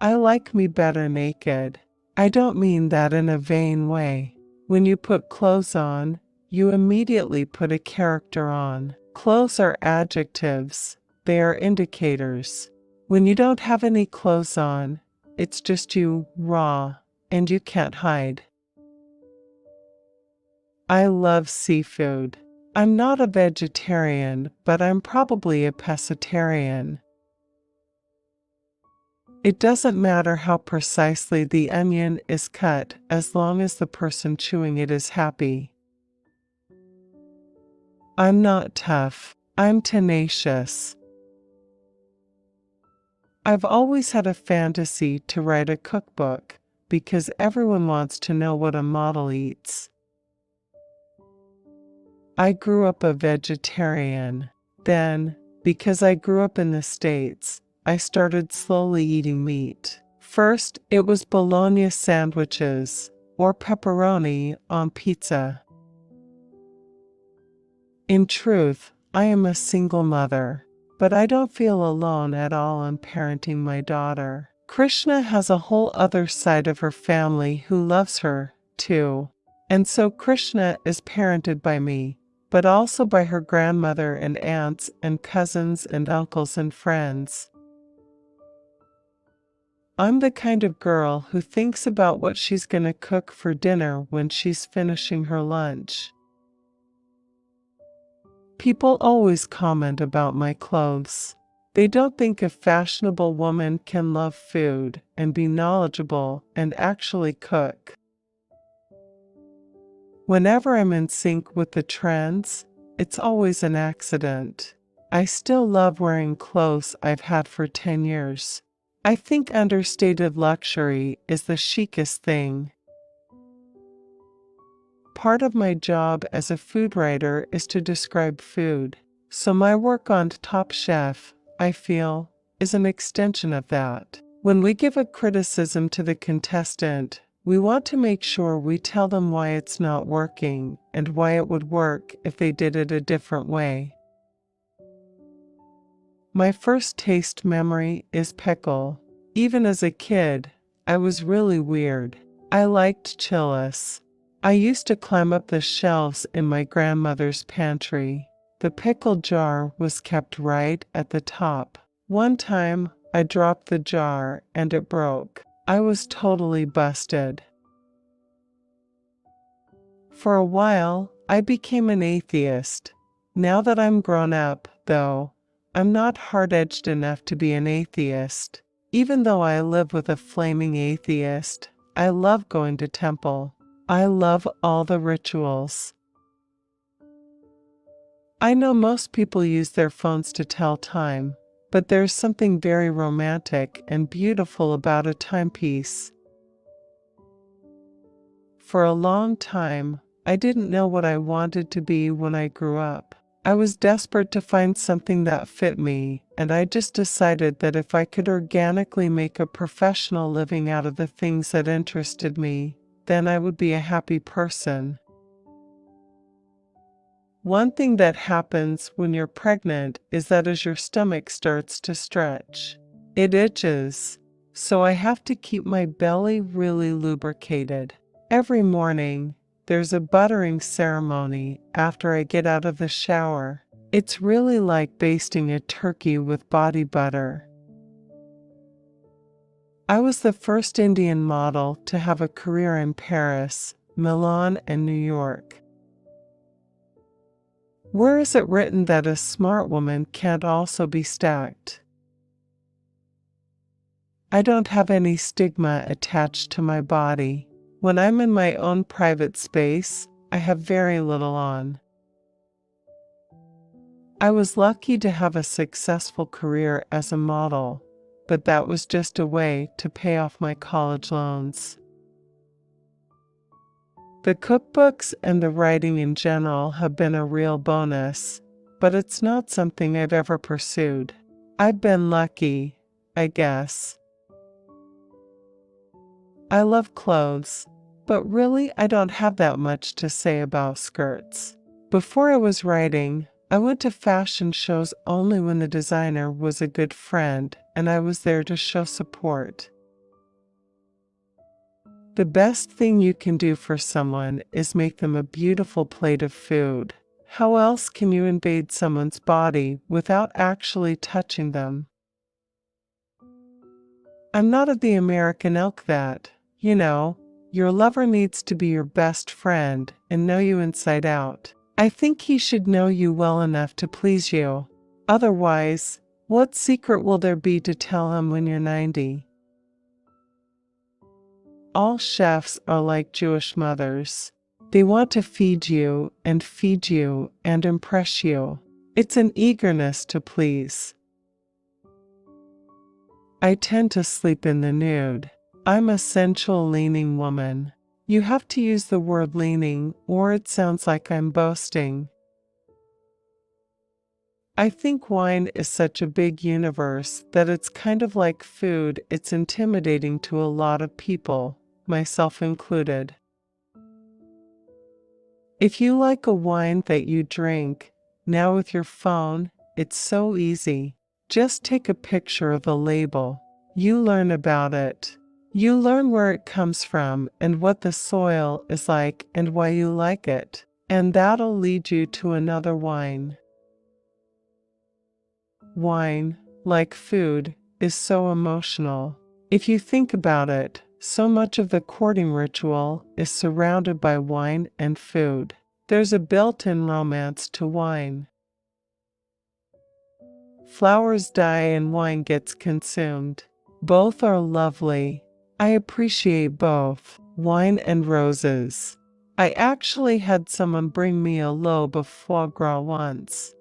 I like me better naked. I don't mean that in a vain way. When you put clothes on, you immediately put a character on. Clothes are adjectives, they are indicators. When you don't have any clothes on, it's just you, raw, and you can't hide. I love seafood. I'm not a vegetarian, but I'm probably a pescatarian. It doesn't matter how precisely the onion is cut as long as the person chewing it is happy. I'm not tough, I'm tenacious. I've always had a fantasy to write a cookbook because everyone wants to know what a model eats. I grew up a vegetarian. Then, because I grew up in the States, I started slowly eating meat. First, it was bologna sandwiches or pepperoni on pizza. In truth, I am a single mother, but I don't feel alone at all in parenting my daughter. Krishna has a whole other side of her family who loves her, too. And so Krishna is parented by me, but also by her grandmother and aunts and cousins and uncles and friends. I'm the kind of girl who thinks about what she's going to cook for dinner when she's finishing her lunch. People always comment about my clothes. They don't think a fashionable woman can love food and be knowledgeable and actually cook. Whenever I'm in sync with the trends, it's always an accident. I still love wearing clothes I've had for 10 years. I think understated luxury is the chicest thing. Part of my job as a food writer is to describe food, so my work on Top Chef, I feel, is an extension of that. When we give a criticism to the contestant, we want to make sure we tell them why it's not working and why it would work if they did it a different way. My first taste memory is pickle. Even as a kid, I was really weird. I liked chilis. I used to climb up the shelves in my grandmother's pantry. The pickle jar was kept right at the top. One time, I dropped the jar and it broke. I was totally busted. For a while, I became an atheist. Now that I'm grown up, though, I'm not hard-edged enough to be an atheist. Even though I live with a flaming atheist, I love going to temple. I love all the rituals. I know most people use their phones to tell time, but there's something very romantic and beautiful about a timepiece. For a long time, I didn't know what I wanted to be when I grew up. I was desperate to find something that fit me, and I just decided that if I could organically make a professional living out of the things that interested me, then I would be a happy person. One thing that happens when you're pregnant is that as your stomach starts to stretch, it itches, so I have to keep my belly really lubricated. Every morning, there's a buttering ceremony after I get out of the shower. It's really like basting a turkey with body butter. I was the first Indian model to have a career in Paris, Milan, and New York. Where is it written that a smart woman can't also be stacked? I don't have any stigma attached to my body. When I'm in my own private space, I have very little on. I was lucky to have a successful career as a model, but that was just a way to pay off my college loans. The cookbooks and the writing in general have been a real bonus, but it's not something I've ever pursued. I've been lucky, I guess. I love clothes, but really I don't have that much to say about skirts. Before I was writing, I went to fashion shows only when the designer was a good friend and I was there to show support. The best thing you can do for someone is make them a beautiful plate of food. How else can you invade someone's body without actually touching them? I'm not of the American ilk that, your lover needs to be your best friend and know you inside out. I think he should know you well enough to please you. Otherwise, what secret will there be to tell him when you're 90? All chefs are like Jewish mothers. They want to feed you and impress you. It's an eagerness to please. I tend to sleep in the nude. I'm a sensual leaning woman. You have to use the word leaning or it sounds like I'm boasting. I think wine is such a big universe that it's kind of like food. It's intimidating to a lot of people, myself included. If you like a wine that you drink, now with your phone, it's so easy. Just take a picture of the label. You learn about it. You learn where it comes from and what the soil is like and why you like it. And that'll lead you to another wine. Wine, like food, is so emotional. If you think about it, so much of the courting ritual is surrounded by wine and food. There's a built-in romance to wine. Flowers die and wine gets consumed. Both are lovely. I appreciate both, wine and roses. I actually had someone bring me a lobe of foie gras once.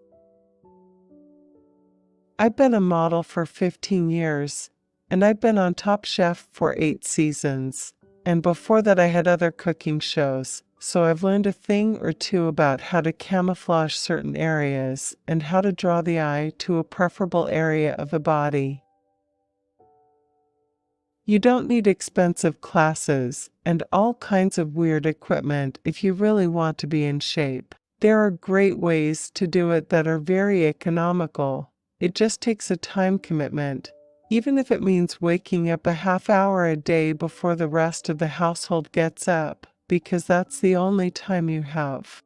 I've been a model for 15 years, and I've been on Top Chef for 8 seasons. And before that I had other cooking shows, so I've learned a thing or two about how to camouflage certain areas and how to draw the eye to a preferable area of the body. You don't need expensive classes and all kinds of weird equipment if you really want to be in shape. There are great ways to do it that are very economical. It just takes a time commitment, even if it means waking up a half hour a day before the rest of the household gets up, because that's the only time you have.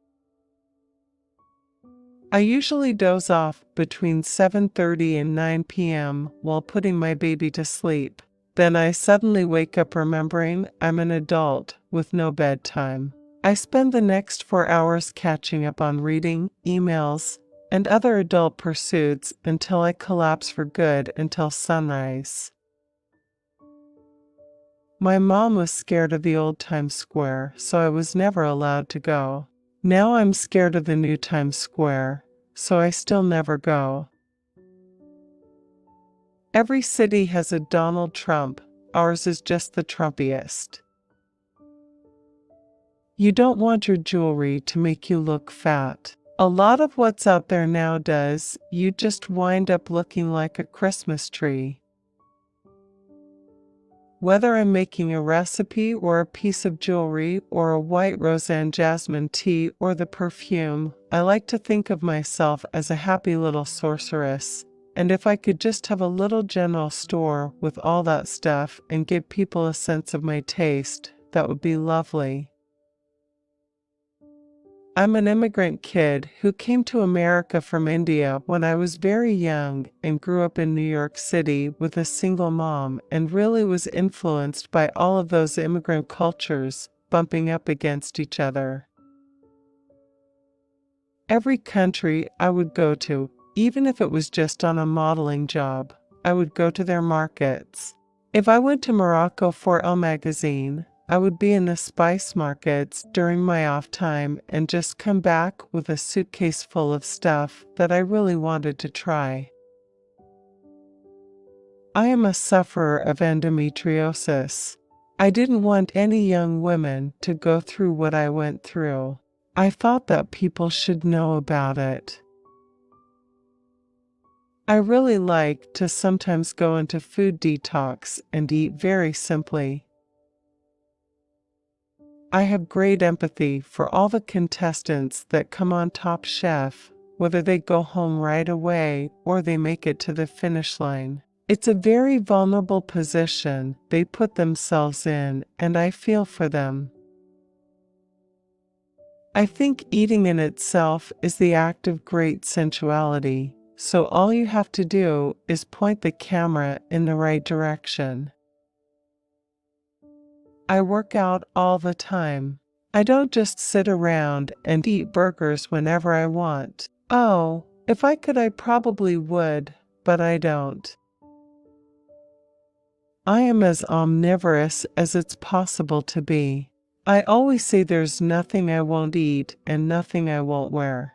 I usually doze off between 7:30 and 9 p.m. while putting my baby to sleep. Then I suddenly wake up remembering I'm an adult with no bedtime. I spend the next 4 hours catching up on reading, emails, and other adult pursuits until I collapse for good until sunrise. My mom was scared of the old Times Square, so I was never allowed to go. Now I'm scared of the new Times Square, so I still never go. Every city has a Donald Trump, ours is just the Trumpiest. You don't want your jewelry to make you look fat. A lot of what's out there now does, you just wind up looking like a Christmas tree. Whether I'm making a recipe or a piece of jewelry or a white Roseanne jasmine tea or the perfume, I like to think of myself as a happy little sorceress. And if I could just have a little general store with all that stuff and give people a sense of my taste, that would be lovely. I'm an immigrant kid who came to America from India when I was very young and grew up in New York City with a single mom and really was influenced by all of those immigrant cultures bumping up against each other. Every country I would go to, even if it was just on a modeling job, I would go to their markets. If I went to Morocco for Elle magazine, I would be in the spice markets during my off time and just come back with a suitcase full of stuff that I really wanted to try. I am a sufferer of endometriosis. I didn't want any young women to go through what I went through. I thought that people should know about it. I really like to sometimes go into food detox and eat very simply. I have great empathy for all the contestants that come on Top Chef, whether they go home right away or they make it to the finish line. It's a very vulnerable position they put themselves in, and I feel for them. I think eating in itself is the act of great sensuality, so all you have to do is point the camera in the right direction. I work out all the time. I don't just sit around and eat burgers whenever I want. Oh, if I could, I probably would, but I don't. I am as omnivorous as it's possible to be. I always say there's nothing I won't eat and nothing I won't wear.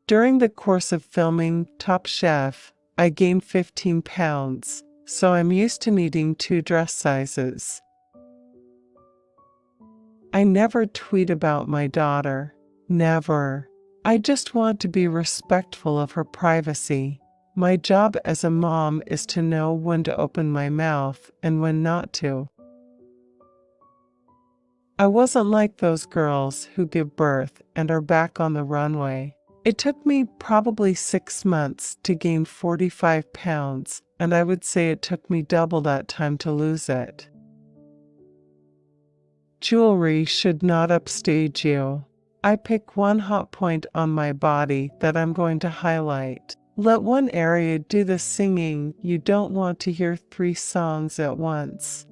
During the course of filming Top Chef, I gained 15 pounds, so I'm used to needing 2 dress sizes. I never tweet about my daughter. Never. I just want to be respectful of her privacy. My job as a mom is to know when to open my mouth and when not to. I wasn't like those girls who give birth and are back on the runway. It took me probably 6 months to gain 45 pounds, and I would say it took me double that time to lose it. Jewelry should not upstage you. I pick one hot point on my body that I'm going to highlight. Let one area do the singing. You don't want to hear 3 songs at once.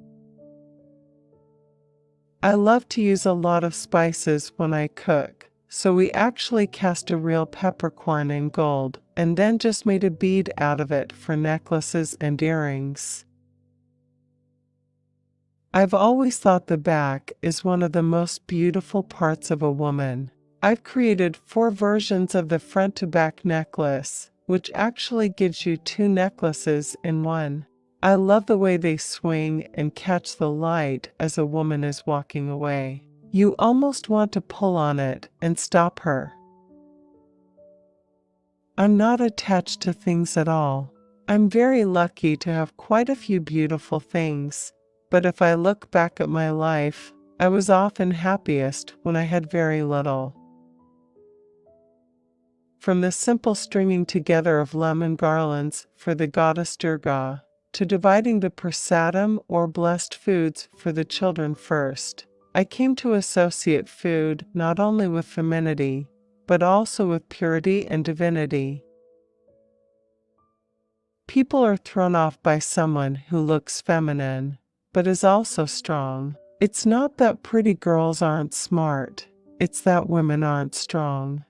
I love to use a lot of spices when I cook, so we actually cast a real peppercorn in gold and then just made a bead out of it for necklaces and earrings. I've always thought the back is one of the most beautiful parts of a woman. I've created 4 versions of the front to back necklace, which actually gives you 2 necklaces in one. I love the way they swing and catch the light as a woman is walking away. You almost want to pull on it and stop her. I'm not attached to things at all. I'm very lucky to have quite a few beautiful things, but if I look back at my life, I was often happiest when I had very little. From the simple stringing together of lemon garlands for the goddess Durga, to dividing the prasadam or blessed foods for the children first, I came to associate food not only with femininity, but also with purity and divinity. People are thrown off by someone who looks feminine, but is also strong. It's not that pretty girls aren't smart, it's that women aren't strong.